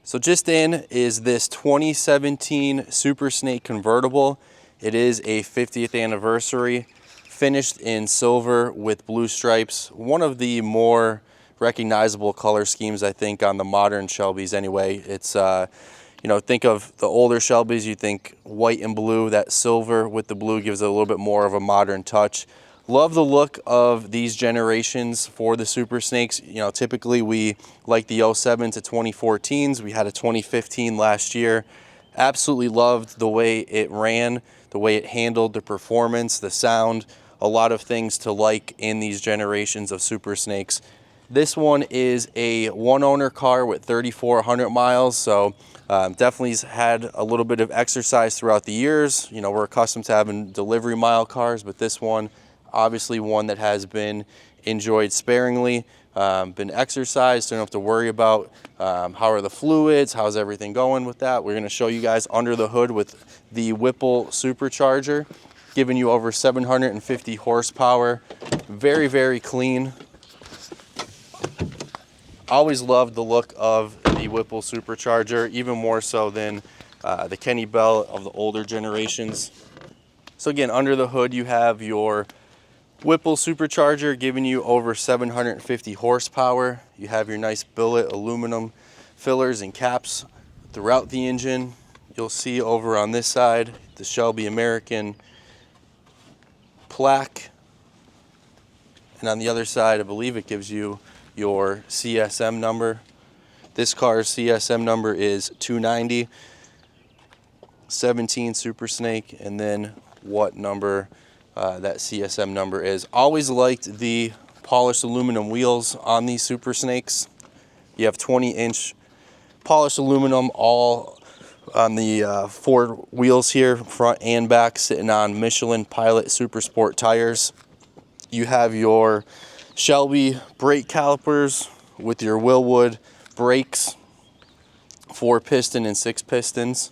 So just in is this 2017 Super Snake convertible. It is a 50th anniversary, finished in silver with blue stripes. One of the more recognizable color schemes, I think, on the modern Shelbys anyway. It's, you know, think of the older Shelbys, you think white and blue. That silver with the blue gives it a little bit more of a modern touch. Love the look of these generations for the Super Snakes. You know, typically we like the 07 to 2014s. We had a 2015 last year. Absolutely loved the way it ran, the way it handled, the performance, the sound. A lot of things to like in these generations of Super Snakes. This one is a one-owner car with 3,400 miles, so definitely has had a little bit of exercise throughout the years. You know, we're accustomed to having delivery mile cars, but this one, obviously one that has been enjoyed sparingly, been exercised, so you don't have to worry about how are the fluids, how's everything going with that. We're going to show you guys under the hood with the Whipple supercharger, giving you over 750 horsepower. Very, very clean. Always loved the look of the Whipple supercharger, even more so than the Kenny Bell of the older generations. So again, under the hood you have your Whipple supercharger giving you over 750 horsepower. You have your nice billet aluminum fillers and caps throughout the engine. You'll see over on this side the Shelby American plaque, and on the other side I believe it gives you your CSM number. This car's CSM number is 290, 17 Super Snake, and then what number that CSM number is. Always liked the polished aluminum wheels on these Super Snakes. You have 20-inch polished aluminum all on the four wheels here, front and back, sitting on Michelin Pilot Super Sport tires. You have your Shelby brake calipers with your Willwood brakes, 4-piston and 6 pistons.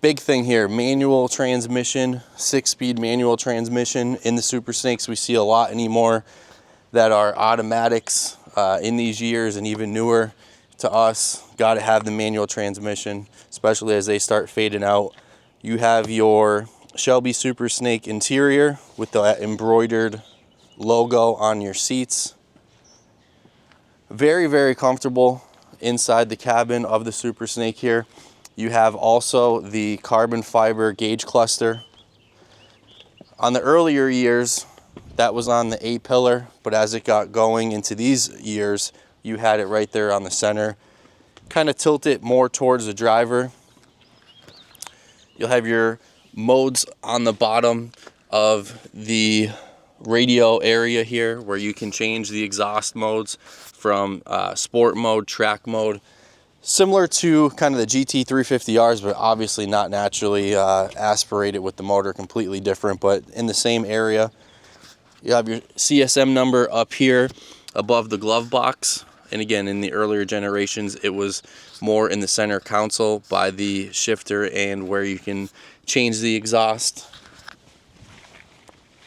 Big thing here, manual transmission, 6-speed manual transmission. In the Super Snakes we see a lot anymore that are automatics in these years, and even newer to us. Got to have the manual transmission, especially as they start fading out. You have your Shelby Super Snake interior with the embroidered logo on your seats. Very, very comfortable inside the cabin of the Super Snake here. You have also the carbon fiber gauge cluster. On the earlier years, that was on the A-pillar, but as it got going into these years, you had it right there on the center. Kind of tilt it more towards the driver. You'll have your modes on the bottom of the radio area here, where you can change the exhaust modes from sport mode, track mode. Similar to kind of the GT350Rs, but obviously not naturally aspirated with the motor, completely different, but in the same area. You have your CSM number up here above the glove box. And again, in the earlier generations, it was more in the center console by the shifter and where you can change the exhaust.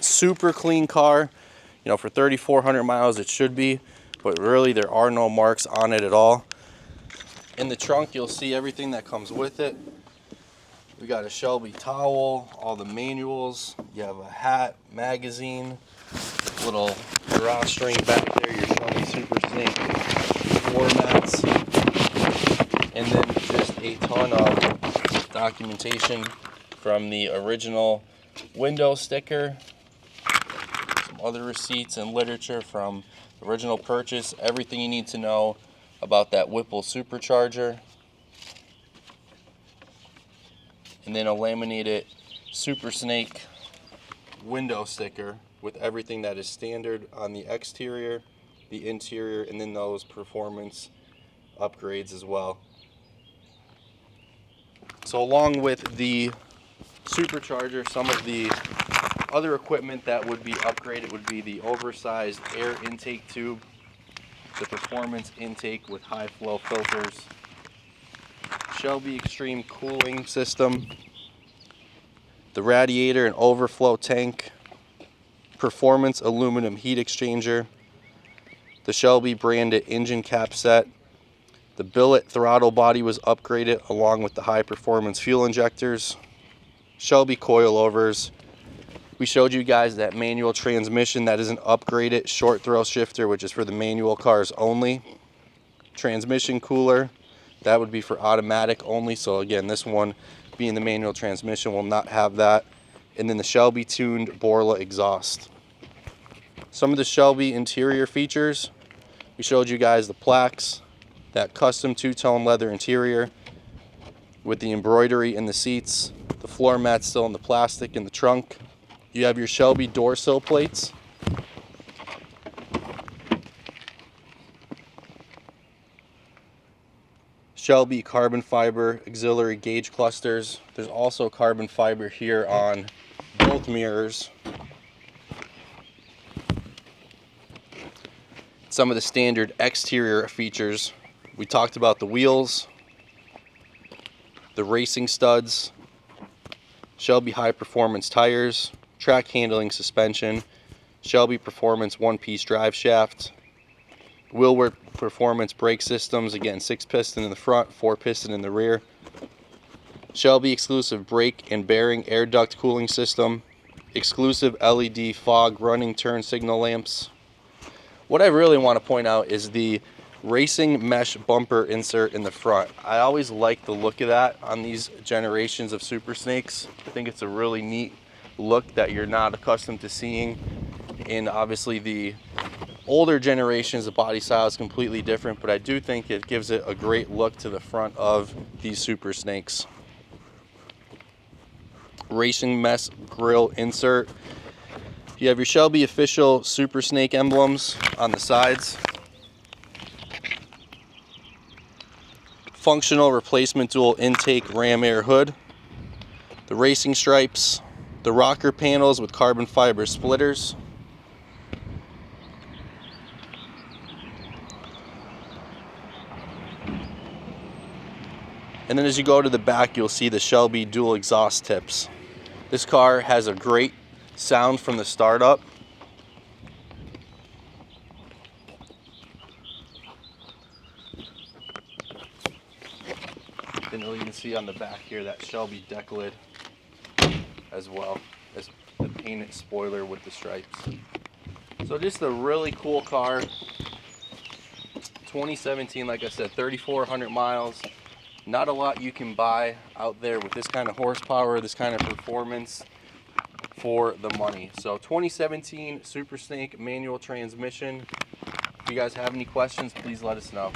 Super clean car. You know, for 3,400 miles it should be, but really there are no marks on it at all. In the trunk, you'll see everything that comes with it. We got a Shelby towel, all the manuals. You have a hat, magazine, little drawstring back there, your Shelby Super Snake floor mats, and then just a ton of documentation from the original window sticker, some other receipts and literature from the original purchase, everything you need to know about that Whipple supercharger, and then a laminated Super Snake window sticker with everything that is standard on the exterior, the interior, and then those performance upgrades as well. So along with the supercharger, some of the other equipment that would be upgraded would be the oversized air intake tube, the performance intake with high flow filters, Shelby Extreme cooling system, the radiator and overflow tank, performance aluminum heat exchanger, the Shelby branded engine cap set, The billet throttle body was upgraded along with the high performance fuel injectors. Shelby coilovers. We showed you guys that manual transmission. That is an upgraded short throw shifter, which is for the manual cars only. Transmission cooler, that would be for automatic only. So again, this one being the manual transmission will not have that. And then the Shelby tuned Borla exhaust. Some of the Shelby interior features, we showed you guys the plaques, that custom two-tone leather interior with the embroidery in the seats, the floor mats still in the plastic in the trunk. You have your Shelby door sill plates. Shelby carbon fiber auxiliary gauge clusters. There's also carbon fiber here on both mirrors. Some of the standard exterior features. We talked about the wheels, the racing studs, Shelby high performance tires, track handling suspension, Shelby performance one-piece drive shaft, Wilworth performance brake systems, again 6-piston in the front, 4-piston in the rear, Shelby exclusive brake and bearing air duct cooling system, exclusive LED fog running turn signal lamps. What I really want to point out is the racing mesh bumper insert in the front. I always like the look of that on these generations of Super Snakes. I think it's a really neat look that you're not accustomed to seeing. And obviously the older generations, the body style is completely different, but I do think it gives it a great look to the front of these Super Snakes. Racing mesh grille insert. You have your Shelby official Super Snake emblems on the sides. Functional replacement dual intake ram air hood. The racing stripes. The rocker panels with carbon fiber splitters. And then as you go to the back, you'll see the Shelby dual exhaust tips. This car has a great sound from the startup. Then you'll even see on the back here that Shelby deck lid, as well as the painted spoiler with the stripes. So just a really cool car. 2017, like I said, 3,400 miles. Not a lot you can buy out there with this kind of horsepower, this kind of performance for the money. So 2017 Super Snake manual transmission. If you guys have any questions, please let us know.